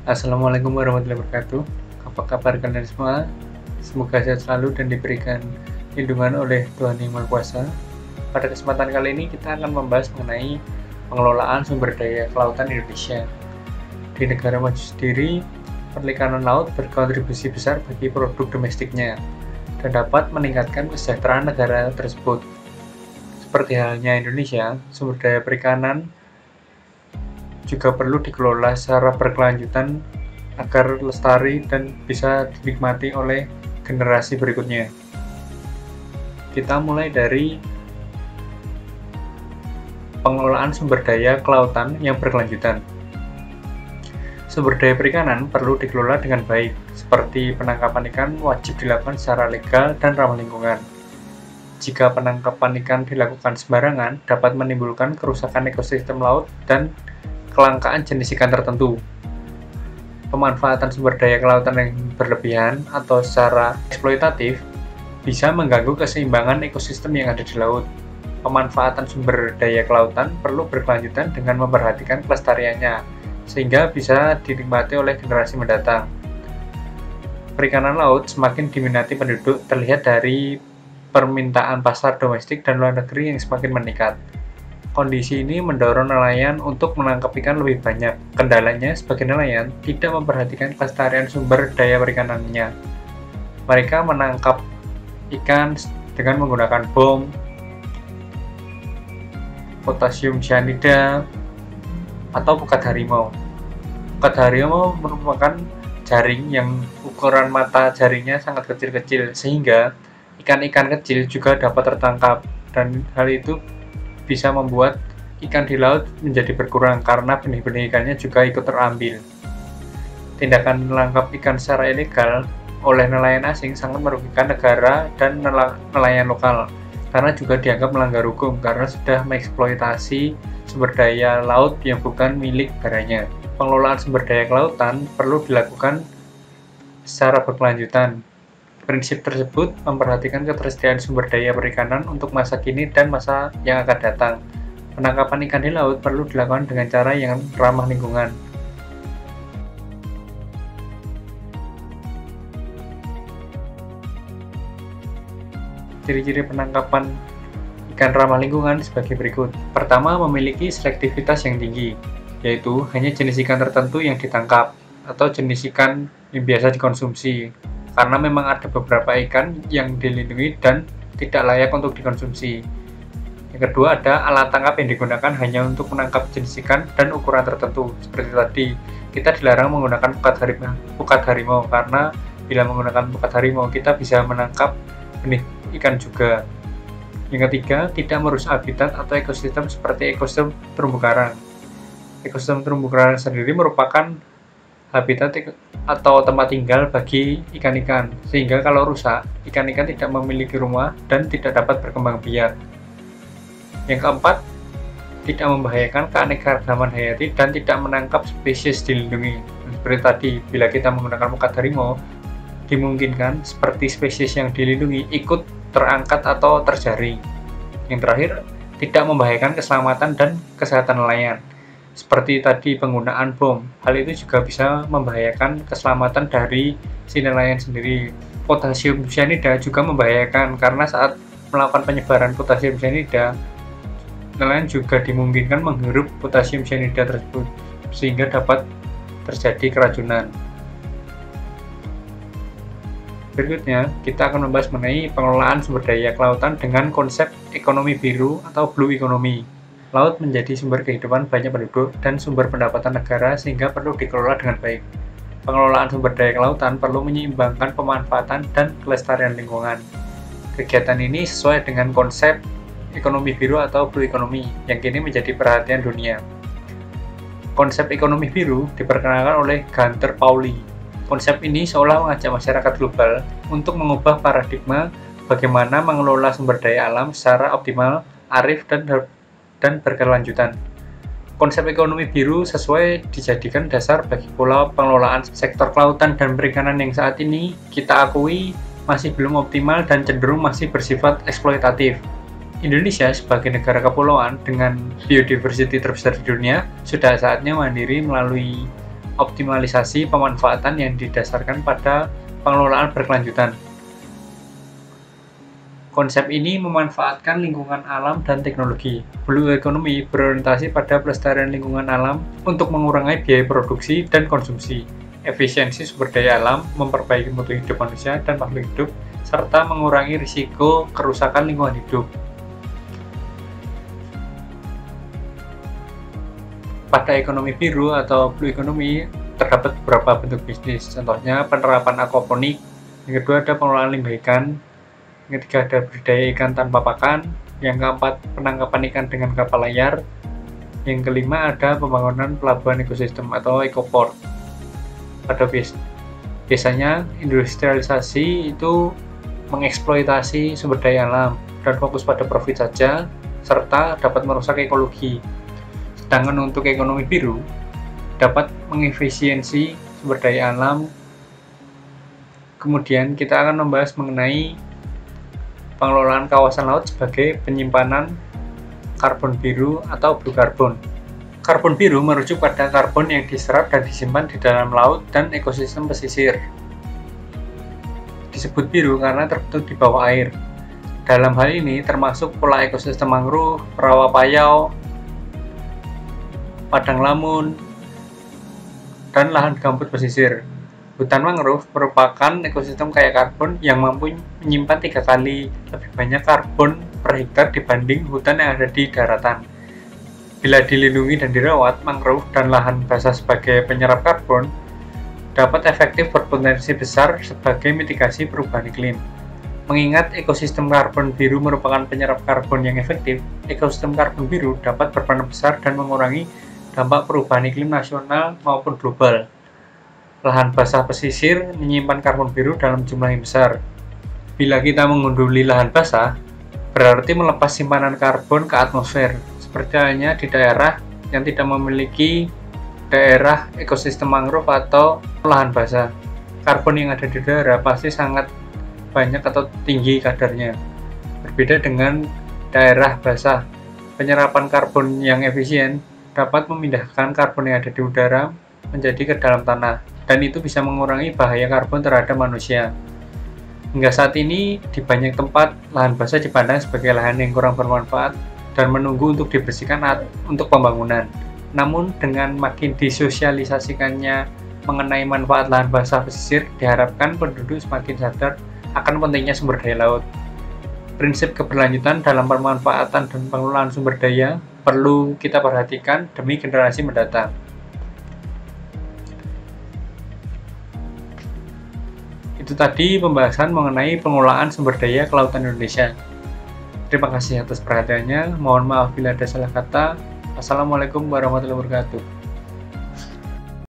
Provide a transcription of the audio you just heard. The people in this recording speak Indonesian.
Assalamualaikum warahmatullahi wabarakatuh. Apa kabar kalian semua? Semoga sehat selalu dan diberikan lindungan oleh Tuhan Yang Maha Kuasa. Pada kesempatan kali ini kita akan membahas mengenai pengelolaan sumber daya kelautan Indonesia. Di negara maju sendiri, perikanan laut berkontribusi besar bagi produk domestiknya dan dapat meningkatkan kesejahteraan negara tersebut. Seperti halnya Indonesia, sumber daya perikanan juga perlu dikelola secara berkelanjutan agar lestari dan bisa dinikmati oleh generasi berikutnya. Kita mulai dari pengelolaan sumber daya kelautan yang berkelanjutan. Sumber daya perikanan perlu dikelola dengan baik, seperti penangkapan ikan wajib dilakukan secara legal dan ramah lingkungan. Jika penangkapan ikan dilakukan sembarangan, dapat menimbulkan kerusakan ekosistem laut dan kelangkaan jenis ikan tertentu. Pemanfaatan sumber daya kelautan yang berlebihan atau secara eksploitatif bisa mengganggu keseimbangan ekosistem yang ada di laut. Pemanfaatan sumber daya kelautan perlu berkelanjutan dengan memperhatikan kelestariannya, sehingga bisa dinikmati oleh generasi mendatang. Perikanan laut semakin diminati penduduk terlihat dari permintaan pasar domestik dan luar negeri yang semakin meningkat. Kondisi ini mendorong nelayan untuk menangkap ikan lebih banyak. Kendalanya, sebagai nelayan tidak memperhatikan kelestarian sumber daya perikanannya. Mereka menangkap ikan dengan menggunakan bom, potasium cyanida, atau pukat harimau. Pukat harimau merupakan jaring yang ukuran mata jaringnya sangat kecil-kecil, sehingga ikan-ikan kecil juga dapat tertangkap, dan hal itu bisa membuat ikan di laut menjadi berkurang karena benih-benih ikannya juga ikut terambil. Tindakan menangkap ikan secara ilegal oleh nelayan asing sangat merugikan negara dan nelayan lokal, karena juga dianggap melanggar hukum karena sudah mengeksploitasi sumber daya laut yang bukan milik negaranya. Pengelolaan sumber daya kelautan perlu dilakukan secara berkelanjutan. Prinsip tersebut memperhatikan ketersediaan sumber daya perikanan untuk masa kini dan masa yang akan datang. Penangkapan ikan di laut perlu dilakukan dengan cara yang ramah lingkungan. Ciri-ciri penangkapan ikan ramah lingkungan sebagai berikut. Pertama, memiliki selektivitas yang tinggi, yaitu hanya jenis ikan tertentu yang ditangkap atau jenis ikan yang biasa dikonsumsi, karena memang ada beberapa ikan yang dilindungi dan tidak layak untuk dikonsumsi. Yang kedua, ada alat tangkap yang digunakan hanya untuk menangkap jenis ikan dan ukuran tertentu. Seperti tadi, kita dilarang menggunakan pukat harimau karena bila menggunakan pukat harimau kita bisa menangkap benih ikan juga. Yang ketiga, tidak merusak habitat atau ekosistem seperti ekosistem terumbu karang. Ekosistem terumbu karang sendiri merupakan habitat atau tempat tinggal bagi ikan-ikan, sehingga kalau rusak, ikan-ikan tidak memiliki rumah dan tidak dapat berkembang biak. Yang keempat, tidak membahayakan keanekaragaman hayati dan tidak menangkap spesies dilindungi. Seperti tadi, bila kita menggunakan pukat harimau, dimungkinkan seperti spesies yang dilindungi ikut terangkat atau terjaring. Yang terakhir, tidak membahayakan keselamatan dan kesehatan nelayan. Seperti tadi penggunaan bom, hal itu juga bisa membahayakan keselamatan dari si nelayan sendiri. Potasium cyanida juga membahayakan karena saat melakukan penyebaran potasium cyanida, nelayan juga dimungkinkan menghirup potasium cyanida tersebut, sehingga dapat terjadi keracunan. Berikutnya, kita akan membahas mengenai pengelolaan sumber daya kelautan dengan konsep ekonomi biru atau blue economy. Laut menjadi sumber kehidupan banyak penduduk dan sumber pendapatan negara sehingga perlu dikelola dengan baik. Pengelolaan sumber daya kelautan perlu menyeimbangkan pemanfaatan dan kelestarian lingkungan. Kegiatan ini sesuai dengan konsep ekonomi biru atau blue economy yang kini menjadi perhatian dunia. Konsep ekonomi biru diperkenalkan oleh Gunther Pauli. Konsep ini seolah mengajak masyarakat global untuk mengubah paradigma bagaimana mengelola sumber daya alam secara optimal, arif, dan berkelanjutan. Konsep ekonomi biru sesuai dijadikan dasar bagi pola pengelolaan sektor kelautan dan perikanan yang saat ini kita akui masih belum optimal dan cenderung masih bersifat eksploitatif. Indonesia sebagai negara kepulauan dengan biodiversity terbesar di dunia sudah saatnya mandiri melalui optimalisasi pemanfaatan yang didasarkan pada pengelolaan berkelanjutan. Konsep ini memanfaatkan lingkungan alam dan teknologi. Blue economy berorientasi pada pelestarian lingkungan alam untuk mengurangi biaya produksi dan konsumsi, efisiensi sumber daya alam, memperbaiki mutu hidup manusia dan makhluk hidup, serta mengurangi risiko kerusakan lingkungan hidup. Pada ekonomi biru atau blue economy terdapat beberapa bentuk bisnis, contohnya penerapan aquaponik, yang kedua ada pengelolaan limbah ikan, yang ketiga ada budidaya ikan tanpa pakan, yang keempat penangkapan ikan dengan kapal layar, yang kelima ada pembangunan pelabuhan ekosistem atau ekoport. Biasanya industrialisasi itu mengeksploitasi sumber daya alam dan fokus pada profit saja, serta dapat merusak ekologi. Sedangkan untuk ekonomi biru dapat mengefisiensi sumber daya alam. Kemudian kita akan membahas mengenai pengelolaan kawasan laut sebagai penyimpanan karbon biru atau blue carbon. Karbon biru merujuk pada karbon yang diserap dan disimpan di dalam laut dan ekosistem pesisir. Disebut biru karena terbentuk di bawah air. Dalam hal ini termasuk pola ekosistem mangrove, rawa payau, padang lamun, dan lahan gambut pesisir. Hutan mangrove merupakan ekosistem kaya karbon yang mampu menyimpan 3 kali lebih banyak karbon per hektar dibanding hutan yang ada di daratan. Bila dilindungi dan dirawat, mangrove dan lahan basah sebagai penyerap karbon dapat efektif berpotensi besar sebagai mitigasi perubahan iklim. Mengingat ekosistem karbon biru merupakan penyerap karbon yang efektif, ekosistem karbon biru dapat berperan besar dan mengurangi dampak perubahan iklim nasional maupun global. Lahan basah pesisir menyimpan karbon biru dalam jumlah yang besar. Bila kita menggunduli lahan basah, berarti melepas simpanan karbon ke atmosfer, seperti halnya di daerah yang tidak memiliki daerah ekosistem mangrove atau lahan basah. Karbon yang ada di daerah pasti sangat banyak atau tinggi kadarnya. Berbeda dengan daerah basah, penyerapan karbon yang efisien dapat memindahkan karbon yang ada di udara menjadi ke dalam tanah, dan itu bisa mengurangi bahaya karbon terhadap manusia. Hingga saat ini, di banyak tempat, lahan basah dipandang sebagai lahan yang kurang bermanfaat dan menunggu untuk dibersihkan untuk pembangunan. Namun, dengan makin disosialisasikannya mengenai manfaat lahan basah pesisir, diharapkan penduduk semakin sadar akan pentingnya sumber daya laut. Prinsip keberlanjutan dalam pemanfaatan dan pengelolaan sumber daya perlu kita perhatikan demi generasi mendatang. Itu tadi pembahasan mengenai pengelolaan sumber daya kelautan Indonesia. Terima kasih atas perhatiannya. Mohon maaf bila ada salah kata. Assalamualaikum warahmatullahi wabarakatuh.